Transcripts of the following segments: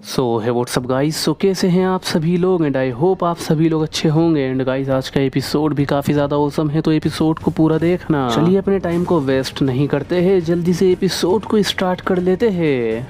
सो है WhatsApp guys. सो कैसे हैं आप सभी लोग एंड आई होप आप सभी लोग अच्छे होंगे। एंड गाइस आज का एपिसोड भी काफ़ी ज़्यादा औसम है, तो एपिसोड को पूरा देखना। चलिए अपने टाइम को वेस्ट नहीं करते हैं, जल्दी से एपिसोड को स्टार्ट कर लेते हैं।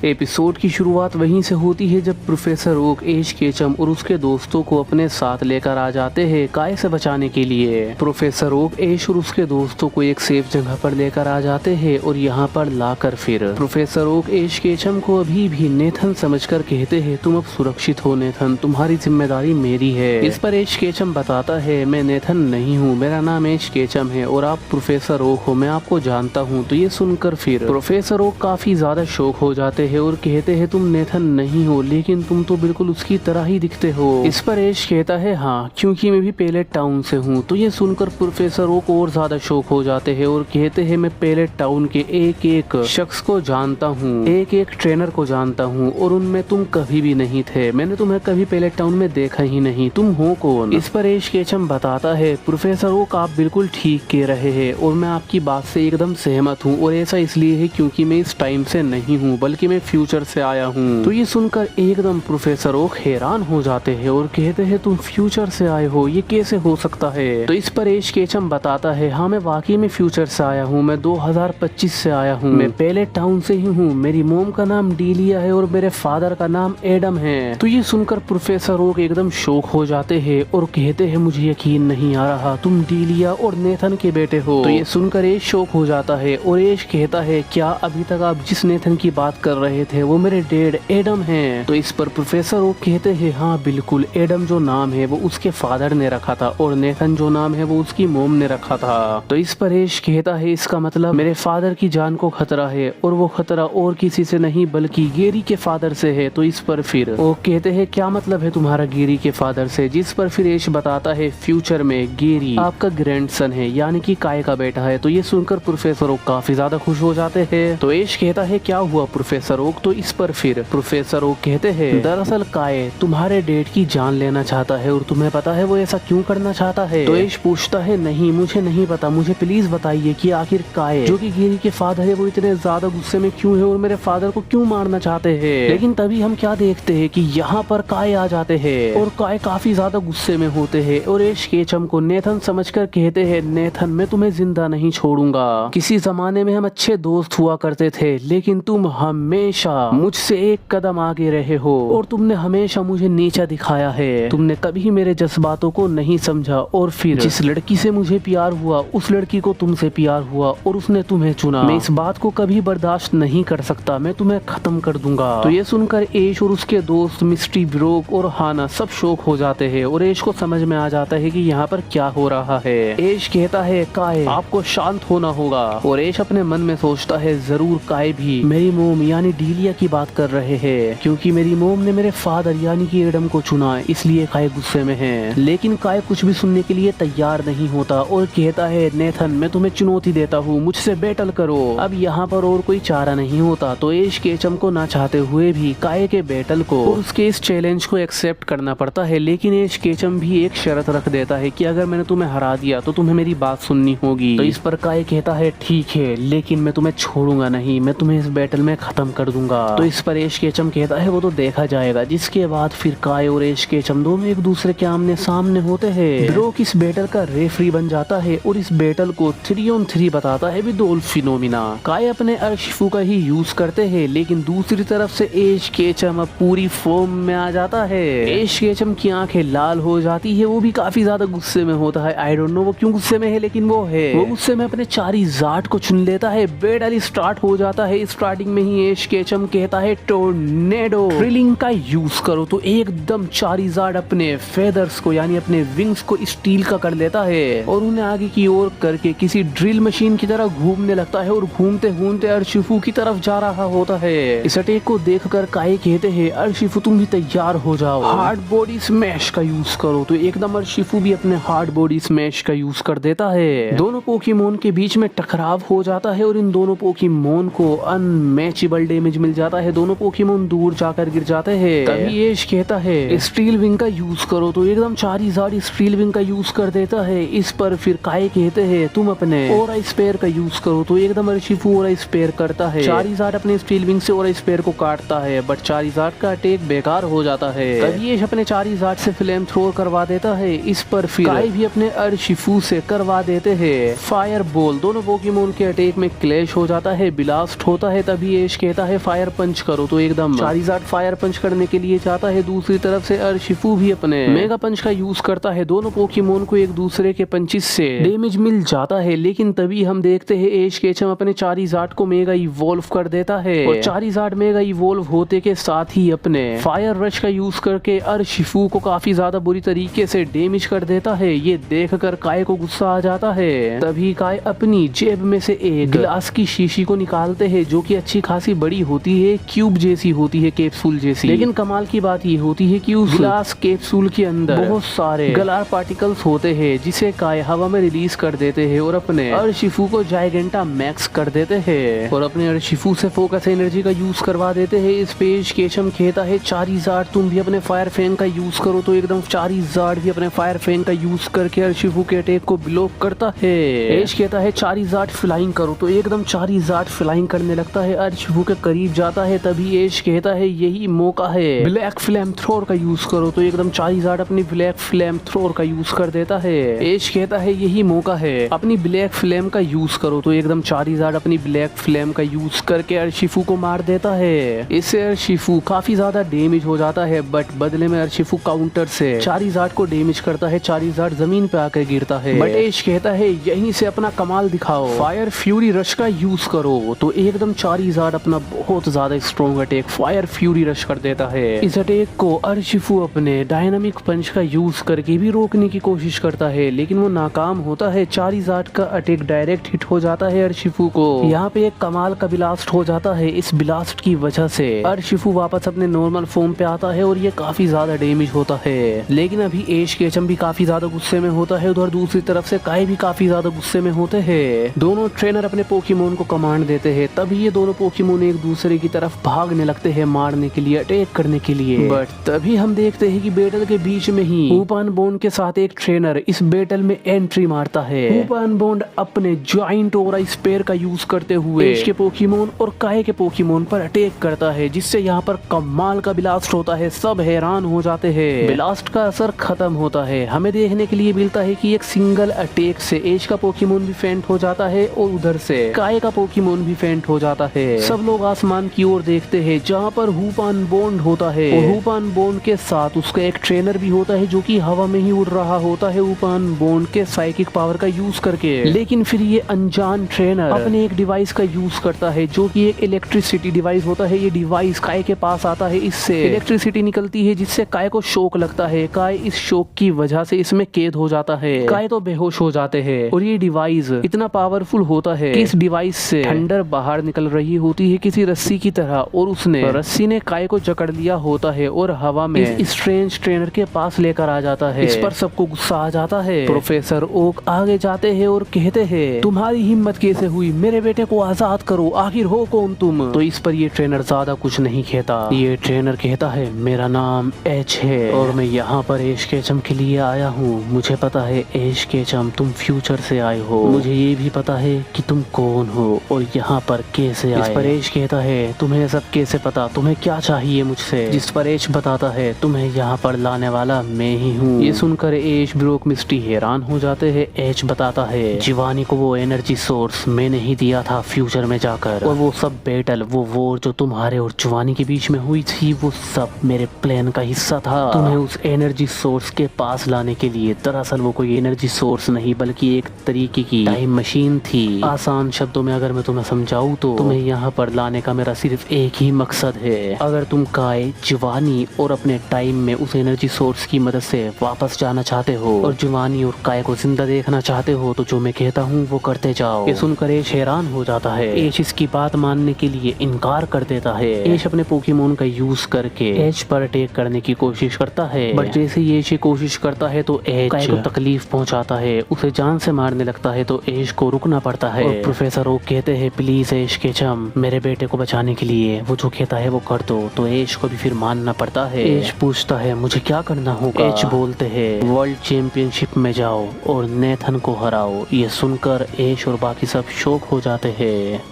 एपिसोड की शुरुआत वहीं से होती है जब प्रोफेसर ओक एश केचम और उसके दोस्तों को अपने साथ लेकर आ जाते हैं काय से बचाने के लिए। प्रोफेसर ओक एश और उसके दोस्तों को एक सेफ जगह पर लेकर आ जाते हैं और यहाँ पर लाकर फिर प्रोफेसर ओक एश केचम को अभी भी नेथन समझकर कहते हैं, तुम अब सुरक्षित हो नेथन, तुम्हारी जिम्मेदारी मेरी है। इस पर एश केचम बताता है, मैं नेथन नहीं हूँ, मेरा नाम एश केचम है और आप प्रोफेसर ओक हो, मैं आपको जानता हूँ। तो ये सुनकर फिर प्रोफेसर ओक काफी ज्यादा शौक हो जाते हैं और कहते हैं, तुम नेथन नहीं हो लेकिन तुम तो बिल्कुल उसकी तरह ही दिखते हो। इस पर एश कहता है, हाँ क्योंकि मैं भी पेलेट टाउन से हूँ। तो ये सुनकर प्रोफेसर ओक और ज्यादा शौक हो जाते हैं और कहते हैं, मैं पेलेट टाउन के एक एक शख्स को जानता हूँ, एक एक ट्रेनर को जानता हूँ और उनमें तुम कभी भी नहीं थे, मैंने तुम्हें कभी पेलेट टाउन में देखा ही नहीं, तुम हो कौन। इस पर एश केचम बताता है, प्रोफेसर ओक आप बिल्कुल ठीक कह रहे हैं और मैं आपकी बात से एकदम सहमत हूँ और ऐसा इसलिए है क्योंकि मैं इस टाइम से नहीं हूँ बल्कि मैं फ्यूचर से आया हूँ। तो ये सुनकर एकदम प्रोफेसर ओक हैरान हो जाते हैं और कहते हैं, तुम फ्यूचर से आए हो, ये कैसे हो सकता है। तो इस पर एश केचम बताता है, हाँ मैं वाकई में फ्यूचर से आया हूँ, मैं 2025 से आया हूँ, मैं पेलेट टाउन से ही हूँ, मेरी मोम का नाम डीलिया है और मेरे फादर का नाम एडम है। तो ये सुनकर प्रोफेसर ओक एकदम शौक हो जाते हैं और कहते हैं, मुझे यकीन नहीं आ रहा, तुम डीलिया और नेथन के बेटे हो। तो ये सुनकर एश शौक हो जाता है और एश कहता है, क्या अभी तक आप जिस नेथन की बात कर रहे थे वो मेरे डैड एडम हैं। तो इस पर प्रोफेसर ओक कहते हैं, हाँ बिल्कुल, एडम जो नाम है वो उसके फादर ने रखा था और नेथन जो नाम है वो उसकी मोम ने रखा था। तो इस पर एश कहता है, इसका मतलब मेरे फादर की जान को खतरा है और वो खतरा और किसी से नहीं बल्कि गेरी के फादर से है। तो इस पर फिर ओक कहते हैं, क्या मतलब है तुम्हारा गेरी के फादर से। जिस पर फिर एश बताता है, फ्यूचर में गेरी आपका ग्रैंडसन है यानी कि काय का बेटा है। तो ये सुनकर प्रोफेसर ओक काफी ज्यादा खुश हो जाते हैं। तो एश कहता है, क्या हुआ प्रोफेसर ओक। तो इस पर फिर प्रोफेसर ओक कहते हैं, दरअसल काय तुम्हारे डैड की जान लेना चाहता है और तुम्हें पता है वो ऐसा क्यों करना चाहता है। तो एश पूछता है, नहीं मुझे नहीं पता, मुझे प्लीज बताइए कि आखिर काय जो कि गेरी के फादर है वो इतने ज्यादा गुस्से में क्यों है और मेरे फादर को क्यों मारना चाहते हैं। लेकिन तभी हम क्या देखते हैं कि यहाँ पर काय आ जाते हैं और काय काफी ज्यादा गुस्से में होते हैं और एश केचम को नेथन समझकर कहते हैं, नेथन मैं तुम्हें जिंदा नहीं छोड़ूंगा, किसी जमाने में हम अच्छे दोस्त हुआ करते थे लेकिन तुम हमेशा मुझसे एक कदम आगे रहे हो और तुमने हमेशा मुझे नीचा दिखाया है, तुमने कभी मेरे जज्बातों को नहीं समझा और फिर जिस लड़की से मुझे प्यार हुआ उस लड़की को तुमसे प्यार हुआ और उसने तुम्हें चुना। मैं इस बात को कभी बर्दाश्त नहीं कर सकता, मैं तुम्हें खत्म कर दूंगा। तो ये सुनकर एश और उसके दोस्त मिस्ट्री ब्रोक और हाना सब शौक हो जाते हैं और एश को समझ में आ जाता है कि यहाँ पर क्या हो रहा है। एश कहता है, काय आपको शांत होना होगा और एश अपने मन में सोचता है, जरूर काय भी मेरी मोम यानी डीलिया की बात कर रहे हैं क्योंकि मेरी मोम ने मेरे फादर यानी कि एडम को चुना, इसलिए काय गुस्से में है। लेकिन काय कुछ भी सुनने के लिए तैयार नहीं होता और कहता है, नेथन मैं तुम्हें चुनौती देता हूँ, मुझसे बैटल करो। अब यहाँ पर और कोई चारा नहीं होता तो एश केचम को ना चाहते हुए भी काय के बैटल को और उसके इस चैलेंज को एक्सेप्ट करना पड़ता है। लेकिन एश केचम भी एक शर्त रख देता है कि अगर मैंने तुम्हें हरा दिया तो तुम्हें मेरी बात सुननी होगी। तो इस पर काय कहता है, ठीक है लेकिन मैं तुम्हें छोड़ूंगा नहीं, मैं तुम्हें इस बैटल में खत्म कर दूंगा। तो इस पर एश केचम कहता है, वो तो देखा जाएगा। जिसके बाद फिर काय और एश केचम दोनों एक दूसरे के आमने सामने होते हैं। ब्रोक इस बैटल का रेफरी बन जाता है और इस बैटल को 3-on-3 बताता है विद ऑल फिनोमिना। काय अपने अर्शिफू का ही यूज करते हैं लेकिन दूसरी तरफ से एश केचम अब पूरी फॉर्म में आ जाता है। एश केचम की आंखें लाल हो जाती है, वो भी काफी ज्यादा गुस्से में होता है। आई डोंट नो वो क्यों गुस्से में है लेकिन वो है, वो गुस्से में अपने चारी जाट को चुन लेता है। बैटल स्टार्ट हो जाता है। स्टार्टिंग में ही एश केचम कहता है, टोर्नेडो ड्रिलिंग का यूज करो। तो एकदम चारीजार्ड अपने फेदर्स को यानी अपने विंग्स को स्टील का कर लेता है और उन्हें आगे की ओर करके किसी ड्रिल मशीन की तरह घूमने लगता है और घूमते घूमते अर्शिफू की तरफ जा रहा होता है। इस अटैक को देखकर काय कहते हैं, अर्शिफू तुम भी तैयार हो जाओ, हार्ड बॉडी स्मैश का यूज करो। तो एकदम अर्शिफू भी अपने हार्ड बॉडी स्मैश का यूज कर देता है। दोनों पोकेमोन के बीच में टकराव हो जाता है और इन दोनों पोकेमोन को अनमैचेबल डैमेज मिल जाता है, दोनों पोकेमोन दूर जाकर गिर जाते हैं। तभी एश कहता है स्टील विंग का यूज करो, तो एकदम चारिज़ार्ड स्टील विंग का यूज कर देता है। इस पर फिर काय कहते हैं तुम अपने ओरा स्पेयर का यूज करो, तो एकदम अर्शिफू ओरा स्पेयर करता है। चारिज़ार्ड अपने स्टील विंग से ओरा स्पेयर को काटता है, बट चारिज़ार्ड का अटैक बेकार हो जाता है। तभी एश अपने चारिज़ार्ड से फ्लेम थ्रोर करवा देता है। इस पर फिर काय भी अपने अर्शिफू से करवा देते हैं फायर बॉल। दोनों पोकेमोन के अटैक में क्लैश हो जाता है, ब्लास्ट होता है। तभी एश कहता है फायर पंच करो, तो एकदम चारिज़ार्ड फायर पंच करने के लिए जाता है। दूसरी तरफ से अर्शिफू भी अपने मेगा पंच का यूज करता है। दोनों पोकेमोन को एक दूसरे के पंचिस से डैमेज मिल जाता है, लेकिन तभी हम देखते हैं एश केचम अपने चारिज़ार्ड को मेगा इवॉल्व कर देता है और चारिज़ार्ड मेगा इवॉल्व होते के साथ ही अपने फायर रश का यूज करके अर्शिफू को काफी ज्यादा बुरी तरीके से डैमेज कर देता है। ये देखकर काय को गुस्सा आ जाता है। तभी काय अपनी जेब में से एक ग्लास की शीशी को निकालते हैं, जो कि अच्छी खासी बड़ी होती है, क्यूब जैसी होती है, कैप्सूल जैसी। लेकिन कमाल की बात ये होती है कि उस ग्लास कैप्सूल के अंदर बहुत सारे गलार पार्टिकल्स होते हैं, जिसे काय हवा में रिलीज कर देते हैं और अपने अर्शिफू को जायगेंटा मैक्स कर देते हैं और अपने अर्शिफू से फोकस एनर्जी का यूज करवा देते हैं। इस पेज केशम कहता है चारिज़ार्ड तुम भी अपने फायर फैंग का यूज करो, तो एकदम चारिज़ार्ड भी अपने फायर फैंग का यूज करके अर्शिफू के अटैक को ब्लॉक करता है। एश कहता है चारिज़ार्ड फ्लाइंग करो, तो एकदम चारिज़ार्ड फ्लाइंग करने लगता है, अर्शिफू के करीब जाता है। तभी एश कहता है यही मौका है, ब्लैक फ्लेम थ्रोर का यूज करो, तो एकदम चारिज़ार्ड अपनी ब्लैक फ्लेम थ्रोर का यूज कर देता है। एश कहता है यही मौका है, अपनी ब्लैक फ्लेम का यूज करो, तो एकदम चारिज़ार्ड अपनी ब्लैक फ्लेम का यूज करके अर्शिफू को मार देता है। इससे अर्शिफू काफी ज्यादा डैमेज हो जाता है, बट बदले में अर्शिफू काउंटर से चारिज़ार्ड को डैमेज करता है। चारिज़ार्ड जमीन पे आकर गिरता है, बट एश कहता है यहीं से अपना कमाल दिखाओ, फायर फ्यूरी रश का यूज करो, तो एकदम चारिज़ार्ड अपना बहुत ज्यादा strong attack fire fury rush कर देता है। इस अटैक को अर्शिफू अपने डायनामिक पंच का यूज करके भी रोकने की कोशिश करता है, लेकिन वो नाकाम होता है। चारिज़ार्ड का अटैक डायरेक्ट हिट हो जाता है अर्शिफू को। यहाँ पे एक कमाल का ब्लास्ट हो जाता है। इस ब्लास्ट की वजह से अर्शिफू वापस अपने नॉर्मल फॉर्म पे आता है और ये काफी ज्यादा डैमेज होता है। लेकिन अभी एश केचम भी काफी ज्यादा गुस्से में होता है, उधर दूसरी तरफ से काय भी काफी ज्यादा गुस्से में होते हैं। दोनों ट्रेनर अपने पोकेमोन को कमांड देते हैं। तभी ये दोनों पोकेमोन एक दूसरे की तरफ भागने लगते हैं, मारने के लिए, अटैक करने के लिए। बट तभी हम देखते हैं कि बैटल के बीच में ही हूपान बॉन्ड के साथ एक ट्रेनर इस बैटल में एंट्री मारता है। हूपान बॉन्ड अपने जॉइंट ओरा स्पेयर का यूज करते हुए एश के पोकेमोन और काय के पोकेमोन पर अटैक करता है, जिससे यहाँ पर कमाल का ब्लास्ट होता है। सब हैरान हो जाते हैं। ब्लास्ट का असर खत्म होता है। हमें देखने के लिए मिलता है कि एक सिंगल अटैक से एश का पोकेमोन भी फेंट हो जाता है और उधर से काय का पोकेमोन भी फेंट हो जाता है। सब लोग आसमान की ओर देखते हैं, जहाँ पर हूपान बॉन्ड होता है और हूपान बॉन्ड के साथ उसका एक ट्रेनर भी होता है, जो कि हवा में ही उड़ रहा होता है हूपान बॉन्ड के साइकिक पावर का यूज करके। लेकिन फिर ये अनजान ट्रेनर अपने एक डिवाइस का यूज करता है, जो कि एक इलेक्ट्रिसिटी डिवाइस होता है। ये डिवाइस काय के पास आता है, इससे इलेक्ट्रिसिटी निकलती है, जिससे काय को शॉक लगता है। काय इस शॉक की वजह से इसमें कैद हो जाता है। काय तो बेहोश हो जाते हैं और ये डिवाइस इतना पावरफुल होता है कि इस डिवाइस से थंडर बाहर निकल रही होती है किसी रस्सी की तरह, और उसने रस्सी ने काय को जकड़ लिया होता है और हवा में इस स्ट्रेंज ट्रेनर के पास लेकर आ जाता है। इस पर सबको गुस्सा आ जाता है। प्रोफेसर ओक आगे जाते हैं और कहते हैं तुम्हारी हिम्मत कैसे हुई, मेरे बेटे को आजाद करो, आखिर हो कौन तुम। तो इस पर ये ट्रेनर ज्यादा कुछ नहीं कहता। ये ट्रेनर कहता है मेरा नाम एच है और मैं यहाँ पर एश केचम के लिए आया हूँ। मुझे पता है एश केचम तुम फ्यूचर से आए हो, मुझे ये भी पता है कि तुम कौन हो और यहाँ पर कैसे आए। इस पर एश कहता है तुम्हें सब कैसे पता, तुम्हें क्या चाहिए मुझसे। जिस पर एश बताता है तुम्हें यहाँ पर लाने वाला मैं ही हूँ। ये सुनकर एश, ब्रोक, मिस्टी हैरान हो जाते हैं। एच बताता है जिवानी को वो एनर्जी सोर्स मैंने ही दिया था फ्यूचर में जाकर, और वो सब बैटल, वो वॉर जो तुम्हारे और जिवानी के बीच में हुई थी, वो सब मेरे प्लान का हिस्सा था। तुम्हें उस एनर्जी सोर्स के पास लाने के लिए, दरअसल वो कोई एनर्जी सोर्स नहीं बल्कि एक तरीके की टाइम मशीन थी। आसान शब्दों में अगर मैं तुम्हें समझाऊं तो तुम्हें यहाँ पर लाने का मेरा सिर्फ एक ही मकसद है। अगर तुम काय, जिवानी और अपने टाइम में उस एनर्जी सोर्स की मदद से वापस जाना चाहते हो और जिवानी और काय को जिंदा देखना चाहते हो, तो जो मैं कहता हूँ वो करते जाओ। ये सुनकर एश हैरान हो जाता है। एश इसकी बात मानने के लिए इनकार कर देता है। एश अपने पोकेमोन का यूज करके एश पर अटैक करने की कोशिश करता है, बट जैसे ही एश कोशिश करता है तो एश काय को तकलीफ पहुंचाता है, उसे जान से मारने लगता है, तो एश को रुकना पड़ता है। और प्रोफेसर ओक कहते हैं प्लीज एश केचम मेरे बेटे को बचाने के लिए वो जो कहता है वो कर दो, तो ऐश को भी फिर मानना पड़ता है। ऐश पूछता है मुझे क्या करना होगा। ऐश बोलते हैं वर्ल्ड चैंपियनशिप में जाओ और नेथन को हराओ। ये सुनकर ऐश और बाकी सब शॉक हो जाते हैं।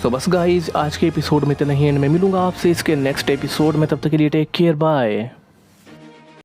तो बस गाइज आज के एपिसोड में इतना ही, एंड मैं मिलूंगा आपसे इसके नेक्स्ट एपिसोड में। तब तक के लिए टेक केयर, बाय।